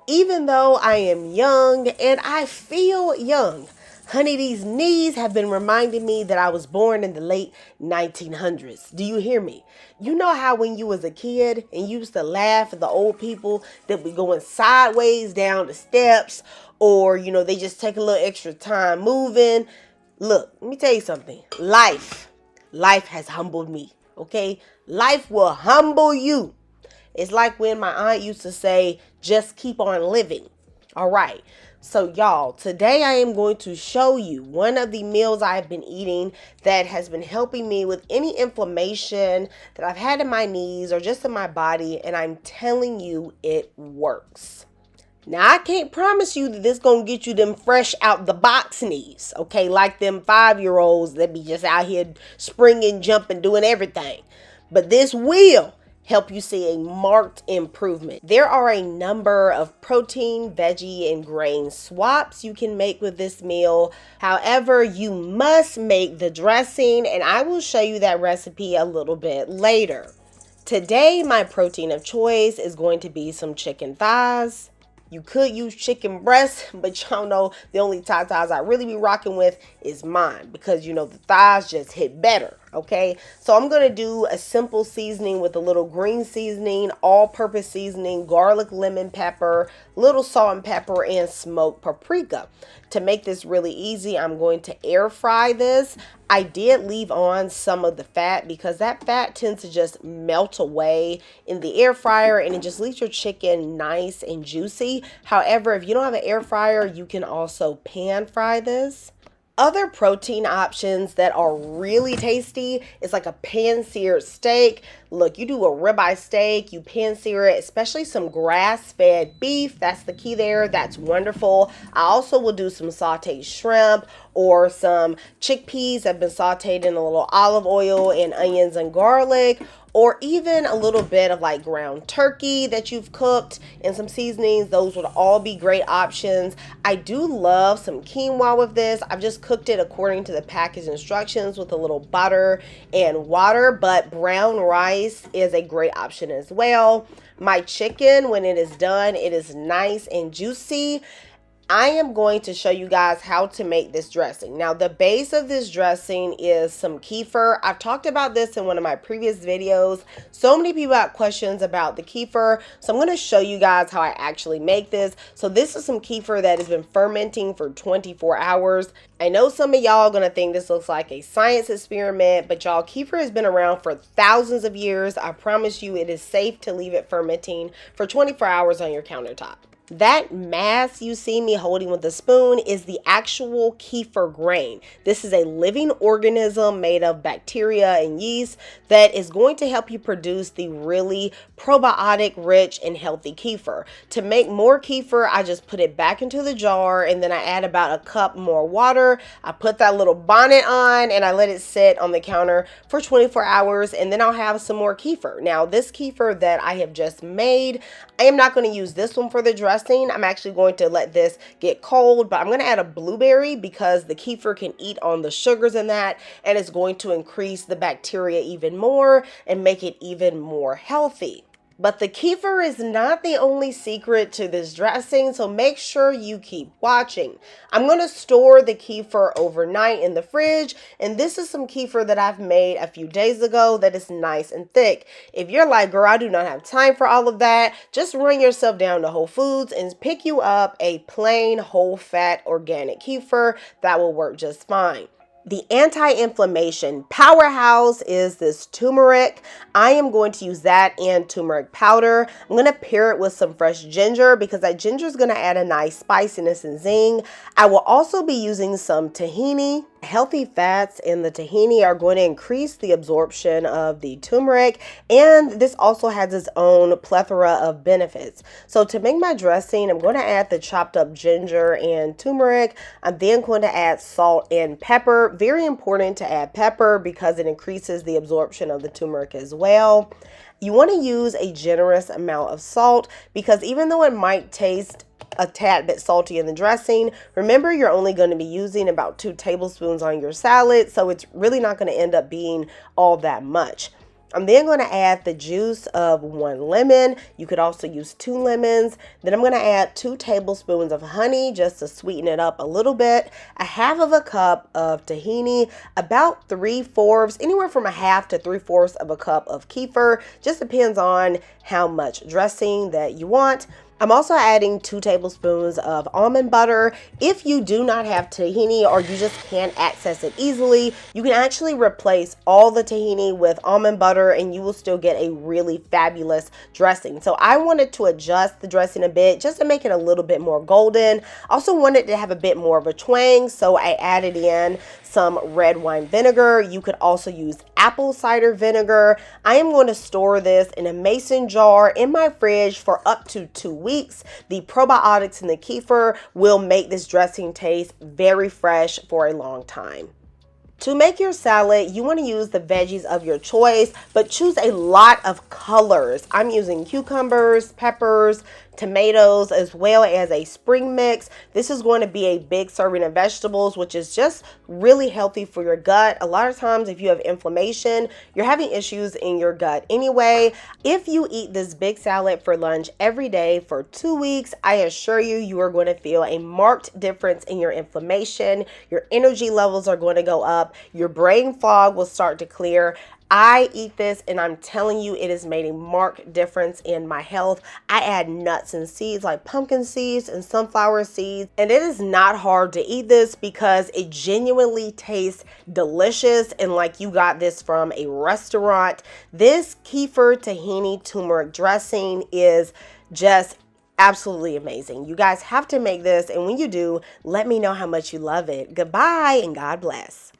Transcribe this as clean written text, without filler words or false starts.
Even though I am young and I feel young, honey, these knees have been reminding me that I was born in the late 1900s. Do you hear me? You know how when you was a kid and you used to laugh at the old people that be going sideways down the steps, or they just take a little extra time moving. Look, let me tell you something. Life has humbled me. Okay? Life will humble you. It's like when my aunt used to say, just keep on living. All right. So y'all, today I am going to show you one of the meals I've been eating that has been helping me with any inflammation that I've had in my knees or just in my body. And I'm telling you, it works. Now, I can't promise you that this gonna get you them fresh out the box knees, okay? Like them 5-year-olds that be just out here springing, jumping, doing everything. But this will help you see a marked improvement. There are a number of protein, veggie, and grain swaps you can make with this meal. However, you must make the dressing, and I will show you that recipe a little bit later. Today, my protein of choice is going to be some chicken thighs. You could use chicken breast, but y'all know the only tatas I really be rocking with is mine because the thighs just hit better, okay? So I'm going to do a simple seasoning with a little green seasoning, all-purpose seasoning, garlic, lemon pepper, little salt and pepper, and smoked paprika. To make this really easy, I'm going to air fry this. I did leave on some of the fat because that fat tends to just melt away in the air fryer and it just leaves your chicken nice and juicy. However, if you don't have an air fryer, you can also pan fry this. Other protein options that are really tasty is like a pan-seared steak. Look, you do a ribeye steak, you pan-sear it, especially some grass-fed beef. That's the key there. That's wonderful. I also will do some sauteed shrimp or some chickpeas that have been sauteed in a little olive oil and onions and garlic, or even a little bit of like ground turkey that you've cooked and some seasonings. Those would all be great options. I do love some quinoa with this. I've just cooked it according to the package instructions with a little butter and water, but brown rice is a great option as well. My chicken, when it is done, it is nice and juicy. I am going to show you guys how to make this dressing. Now, the base of this dressing is some kefir. I've talked about this in one of my previous videos. So many people have questions about the kefir. So I'm going to show you guys how I actually make this. So this is some kefir that has been fermenting for 24 hours. I know some of y'all are going to think this looks like a science experiment, but y'all, kefir has been around for thousands of years. I promise you it is safe to leave it fermenting for 24 hours on your countertop. That mass you see me holding with a spoon is the actual kefir grain. This is a living organism made of bacteria and yeast that is going to help you produce the really probiotic rich and healthy kefir. To make more kefir, I just put it back into the jar and then I add about a cup more water. I put that little bonnet on and I let it sit on the counter for 24 hours and then I'll have some more kefir. Now, this kefir that I have just made, I am not going to use this one for the dressing. I'm actually going to let this get cold, but I'm going to add a blueberry because the kefir can eat on the sugars in that, and it's going to increase the bacteria even more and make it even more healthy. But the kefir is not the only secret to this dressing, so make sure you keep watching. I'm going to store the kefir overnight in the fridge, and this is some kefir that I've made a few days ago that is nice and thick. If you're like, girl, I do not have time for all of that, just run yourself down to Whole Foods and pick you up a plain whole fat organic kefir. That will work just fine. The anti-inflammation powerhouse is this turmeric. I am going to use that and turmeric powder. I'm going to pair it with some fresh ginger because that ginger is going to add a nice spiciness and zing. I will also be using some tahini. Healthy fats in the tahini are going to increase the absorption of the turmeric, and this also has its own plethora of benefits. So to make my dressing, I'm going to add the chopped up ginger and turmeric. I'm then going to add salt and pepper. Very important to add pepper because it increases the absorption of the turmeric as well. You want to use a generous amount of salt because even though it might taste a tad bit salty in the dressing, remember you're only going to be using about 2 tablespoons on your salad, so it's really not going to end up being all that much. I'm then going to add the juice of 1 lemon. You could also use 2 lemons. Then I'm going to add 2 tablespoons of honey just to sweeten it up a little bit. A half of a cup of tahini, about 3/4, anywhere from a half to 3/4 of a cup of kefir. Just depends on how much dressing that you want. I'm also adding 2 tablespoons of almond butter. If you do not have tahini or you just can't access it easily, you can actually replace all the tahini with almond butter and you will still get a really fabulous dressing. So I wanted to adjust the dressing a bit just to make it a little bit more golden. Also wanted to have a bit more of a twang, so I added in some red wine vinegar. You could also use apple cider vinegar. I am going to store this in a mason jar in my fridge for up to 2 weeks. The probiotics in the kefir will make this dressing taste very fresh for a long time. To make your salad, you want to use the veggies of your choice, but choose a lot of colors. I'm using cucumbers, peppers, tomatoes, as well as a spring mix. This is going to be a big serving of vegetables, which is just really healthy for your gut. A lot of times if you have inflammation, you're having issues in your gut anyway. If you eat this big salad for lunch every day for 2 weeks, I assure you, you are going to feel a marked difference in your inflammation. Your energy levels are going to go up. Your brain fog will start to clear. I eat this and I'm telling you, it has made a marked difference in my health. I add nuts and seeds like pumpkin seeds and sunflower seeds, and it is not hard to eat this because it genuinely tastes delicious and like you got this from a restaurant. This kefir tahini turmeric dressing is just absolutely amazing. You guys have to make this, and when you do, let me know how much you love it. Goodbye and God bless.